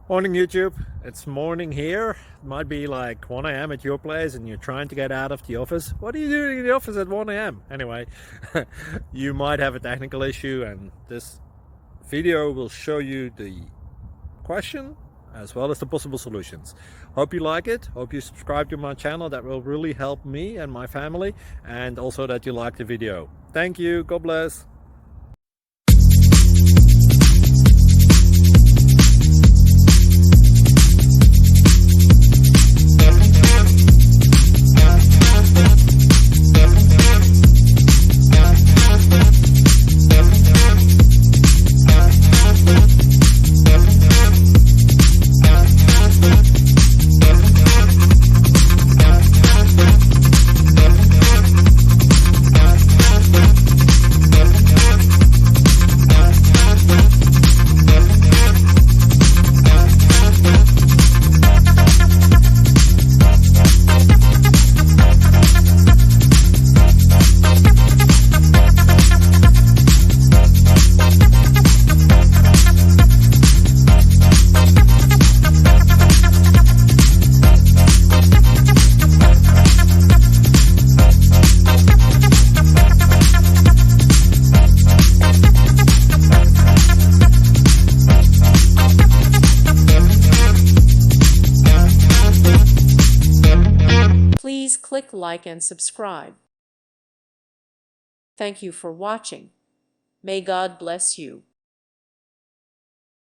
Morning YouTube, it's morning here. It might be like 1 a.m. at your place and you're trying to get out of the office. What are you doing in the office at 1 a.m.? Anyway, you might have a technical issue and this video will show you the question as well as the possible solutions. Hope you like it, hope you subscribe to my channel. That will really help me and my family, and also that you like the video. Thank you, God bless. Please click like and subscribe. Thank you for watching. May God bless you.